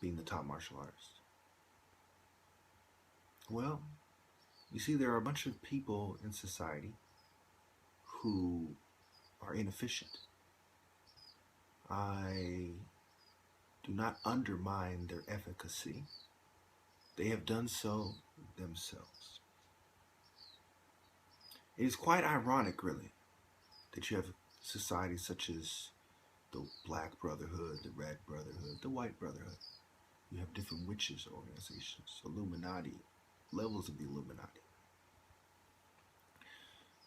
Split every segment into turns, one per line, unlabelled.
being the top martial artist? Well, you see, there are a bunch of people in society who are inefficient. I do not undermine their efficacy. They have done so themselves. It is quite ironic, really, that you have societies such as the Black Brotherhood, the Red Brotherhood, the White Brotherhood. You have different witches organizations, Illuminati, levels of the Illuminati.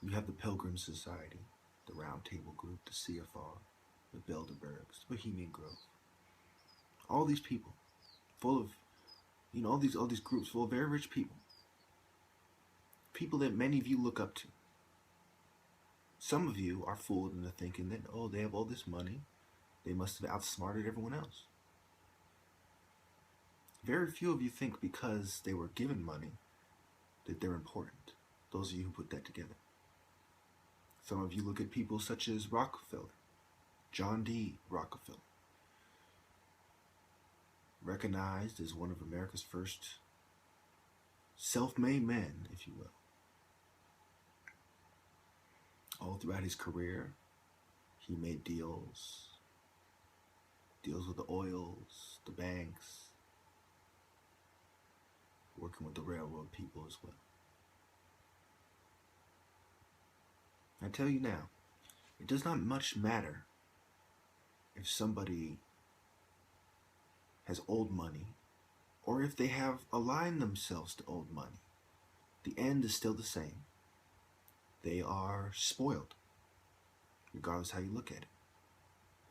You have the Pilgrim Society, the Round Table Group, the CFR, the Bilderbergs, the Bohemian Grove. All these people, full of, all these groups full of very rich people. People that many of you look up to. Some of you are fooled into thinking that, oh, they have all this money, they must have outsmarted everyone else. Very few of you think because they were given money that they're important. Those of you who put that together. Some of you look at people such as Rockefeller, John D. Rockefeller, recognized as one of America's first self-made men, if you will. All throughout his career, he made deals with the oils, the banks, working with the railroad people as well. I tell you now, it does not much matter if somebody has old money or if they have aligned themselves to old money. The end is still the same. They are spoiled, regardless how you look at it.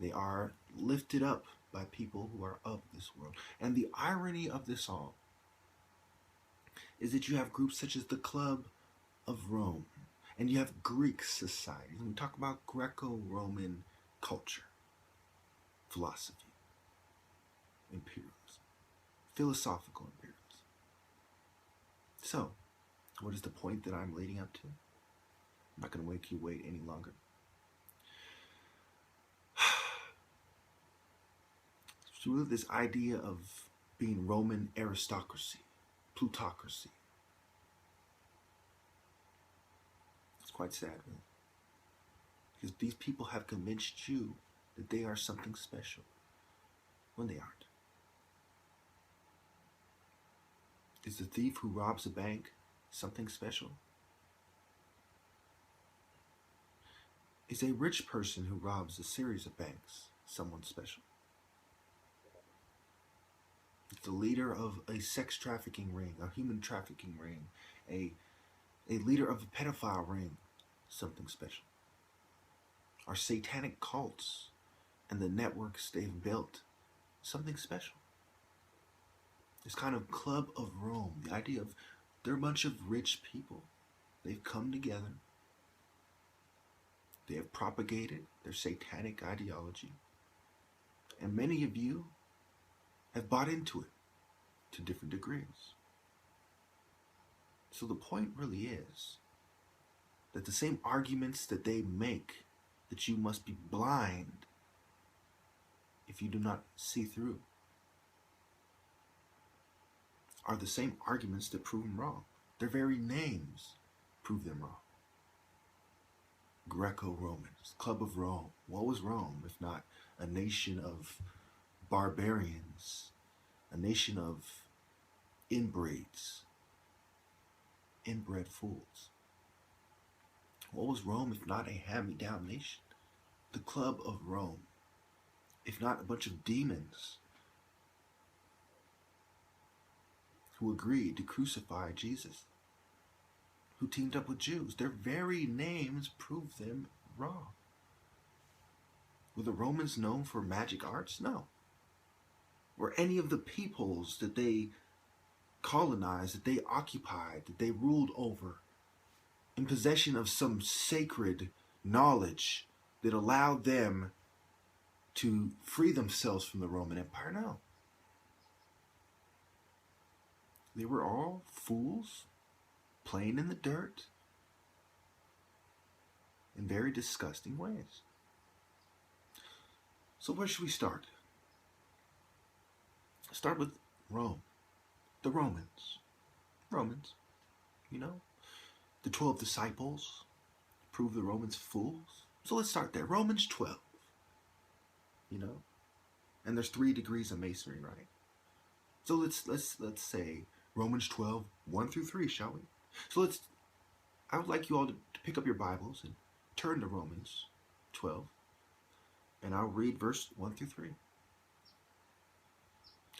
They are lifted up by people who are of this world. And the irony of this all is that you have groups such as the Club of Rome, and you have Greek societies. And we talk about Greco-Roman culture, philosophy, imperialism, philosophical imperialism. So, what is the point that I'm leading up to? I'm not going to make you wait any longer. So really this idea of being Roman aristocracy, plutocracy. It's quite sad, really. Because these people have convinced you that they are something special when they aren't. Is the thief who robs a bank something special? Is a rich person who robs a series of banks someone special? Is the leader of a sex trafficking ring, a human trafficking ring, a leader of a pedophile ring something special? Are satanic cults and the networks they've built something special? This kind of Club of Rome, the idea of they're a bunch of rich people. They've come together. They have propagated their satanic ideology. And many of you have bought into it to different degrees. So the point really is that the same arguments that they make, that you must be blind if you do not see through, are the same arguments that prove them wrong. Their very names prove them wrong. Greco-Romans, Club of Rome. What was Rome if not a nation of barbarians, a nation of inbreds, inbred fools? What was Rome if not a hand-me-down nation? The Club of Rome, if not a bunch of demons who agreed to crucify Jesus, who teamed up with Jews. Their very names prove them wrong. Were the Romans known for magic arts? No. Were any of the peoples that they colonized, that they occupied, that they ruled over, in possession of some sacred knowledge that allowed them to free themselves from the Roman Empire? No. They were all fools, playing in the dirt in very disgusting ways. So where should we start? Start with Rome, the Romans. Romans, you know, the 12 disciples prove the Romans fools. So let's start there. Romans 12, you know, and there's 3 degrees of masonry, right? So let's say Romans 12, 1 through 3, shall we? So I would like you all to pick up your Bibles and turn to Romans 12, and I'll read verse 1 through 3.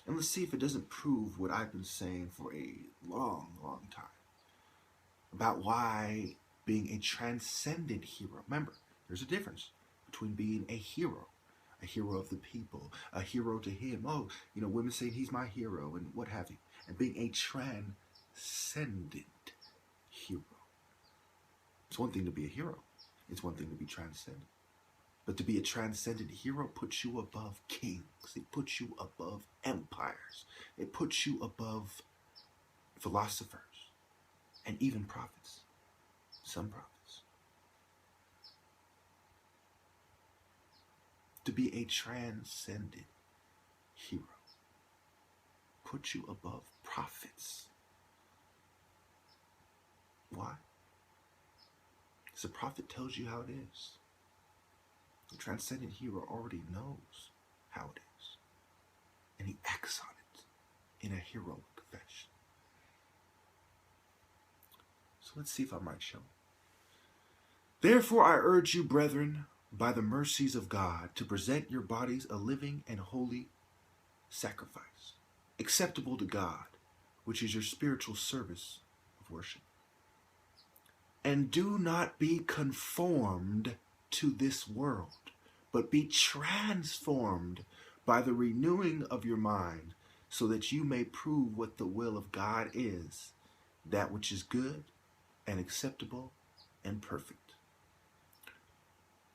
And let's see if it doesn't prove what I've been saying for a long, long time about why being a transcendent hero. Remember, there's a difference between being a hero of the people, a hero to him. Oh, you know, women saying he's my hero and what have you. And being a transcendent hero. It's one thing to be a hero. It's one thing to be transcendent. But to be a transcendent hero puts you above kings. It puts you above empires. It puts you above philosophers and even prophets. Some prophets. To be a transcendent hero puts you above prophets. Why? Because the prophet tells you how it is. The transcendent hero already knows how it is. And he acts on it in a heroic fashion. So let's see if I might show. Therefore I urge you, brethren, by the mercies of God, to present your bodies a living and holy sacrifice, acceptable to God, which is your spiritual service of worship. And do not be conformed to this world, but be transformed by the renewing of your mind, so that you may prove what the will of God is, that which is good and acceptable and perfect.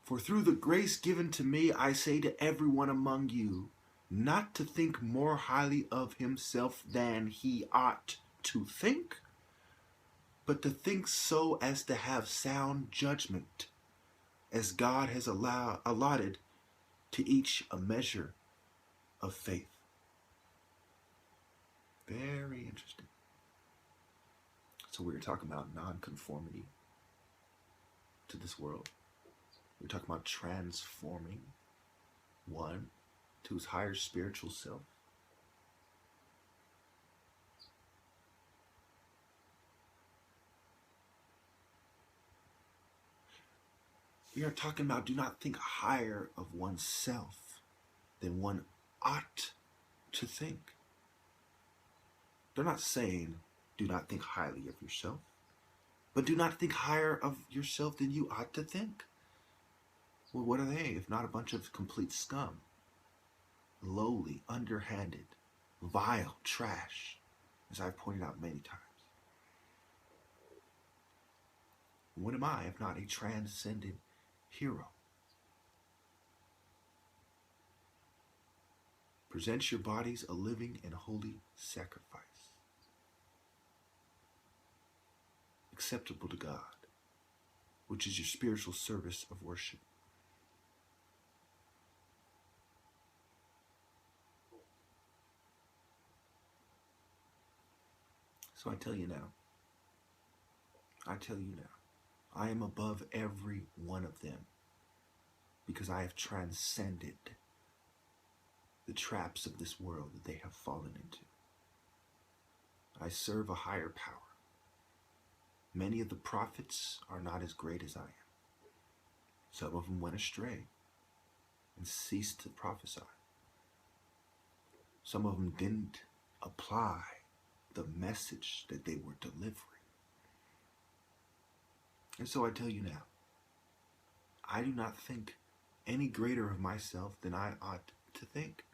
For through the grace given to me, I say to everyone among you, not to think more highly of himself than he ought to think, but to think so as to have sound judgment, as God has allotted to each a measure of faith. Very interesting. So we were talking about non-conformity to this world. We're talking about transforming one to his higher spiritual self. We are talking about do not think higher of oneself than one ought to think. They're not saying do not think highly of yourself, but do not think higher of yourself than you ought to think. Well, what are they if not a bunch of complete scum? Lowly, underhanded, vile trash, as I've pointed out many times. What am I if not a transcendent hero? Present your bodies a living and holy sacrifice, acceptable to God, which is your spiritual service of worship. So I tell you now, I am above every one of them because I have transcended the traps of this world that they have fallen into. I serve a higher power. Many of the prophets are not as great as I am. Some of them went astray and ceased to prophesy. Some of them didn't apply the message that they were delivering. And so I tell you now, I do not think any greater of myself than I ought to think.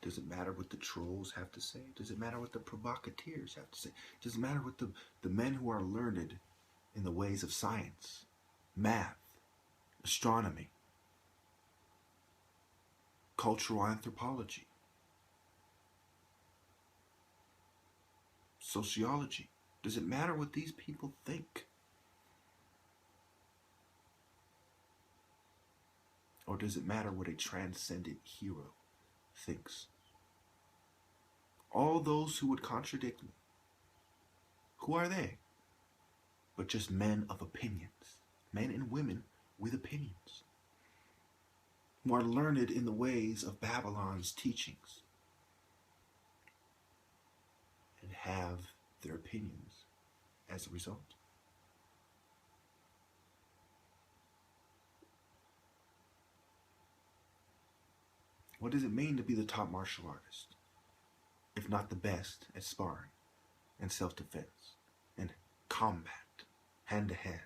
Does it matter what the trolls have to say? Does it matter what the provocateurs have to say? Does it matter what the men who are learned in the ways of science, math, astronomy, cultural anthropology, sociology? Does it matter what these people think? Or does it matter what a transcendent hero thinks? All those who would contradict me, who are they? But just men of opinions, men and women with opinions, who are learned in the ways of Babylon's teachings and have their opinions as a result. What does it mean to be the top martial artist, if not the best at sparring and self-defense and combat, hand-to-hand?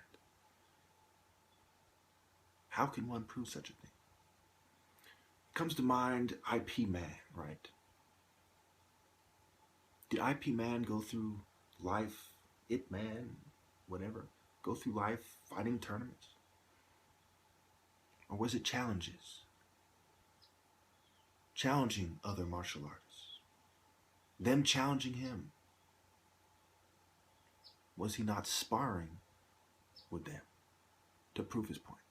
How can one prove such a thing? It comes to mind IP Man, right? Did IP Man go through life, Ip Man, whatever, go through life fighting tournaments? Or was it challenges? Challenging other martial artists. Them challenging him. Was he not sparring with them to prove his point?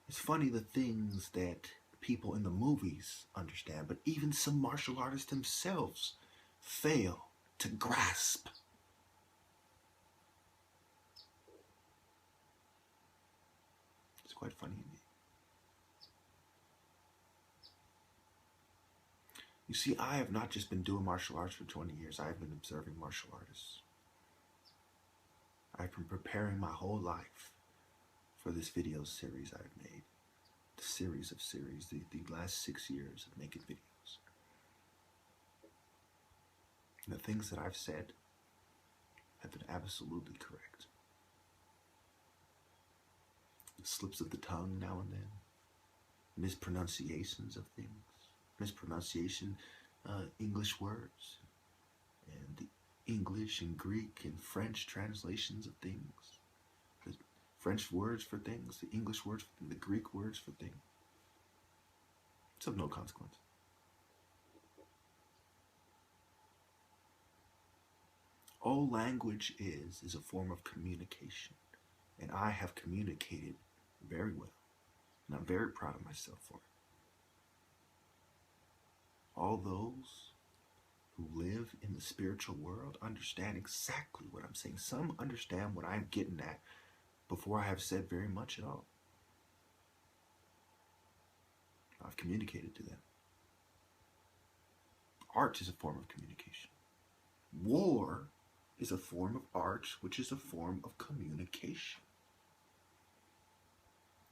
It's funny the things that people in the movies understand, but even some martial artists themselves fail to grasp. It's quite funny indeed. You see, I have not just been doing martial arts for 20 years. I have been observing martial artists. I've been preparing my whole life for this video series I've made. The series of series, the last 6 years of making videos. And the things that I've said have been absolutely correct. The slips of the tongue now and then. Mispronunciations of things. Mispronunciation, English words, and the English and Greek and French translations of things, the French words for things, the English words for things, the Greek words for things. It's of no consequence. All language is a form of communication, and I have communicated very well, and I'm very proud of myself for it. All those who live in the spiritual world understand exactly what I'm saying. Some understand what I'm getting at before I have said very much at all. I've communicated to them. Art is a form of communication. War is a form of art, which is a form of communication.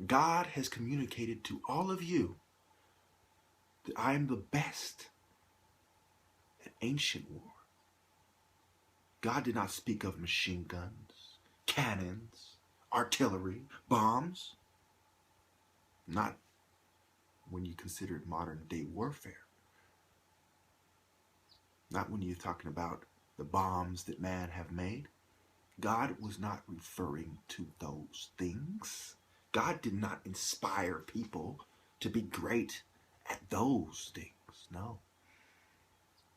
God has communicated to all of you that I am the best at ancient war. God did not speak of machine guns, cannons, artillery, bombs. Not when you consider it modern day warfare. Not when you're talking about the bombs that man have made. God was not referring to those things. God did not inspire people to be great at those things. No.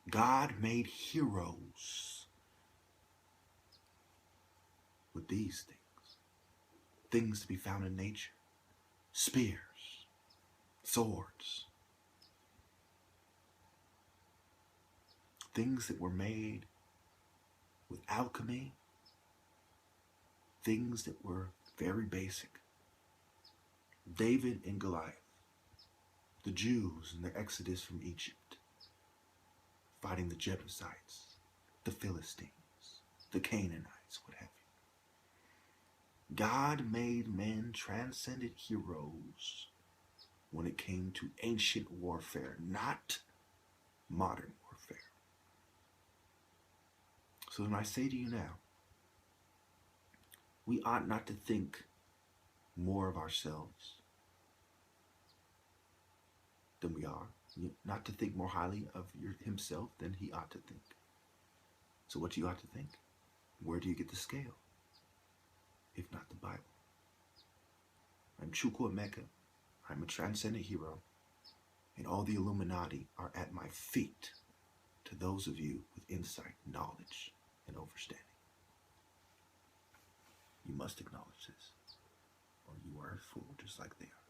God made heroes with these things. Things to be found in nature. Spears, swords. Things that were made with alchemy. Things that were very basic. David and Goliath. The Jews and their exodus from Egypt. Fighting the Jebusites, the Philistines, the Canaanites, what have you. God made men transcendent heroes when it came to ancient warfare, not modern warfare. So when I say to you now, we ought not to think more of ourselves than we are. Not to think more highly of himself than he ought to think. So what do you ought to think? Where do you get the scale? If not the Bible. I'm Chukwu Emeka. I'm a transcendent hero. And all the Illuminati are at my feet to those of you with insight, knowledge, and understanding. You must acknowledge this, or you are a fool just like they are.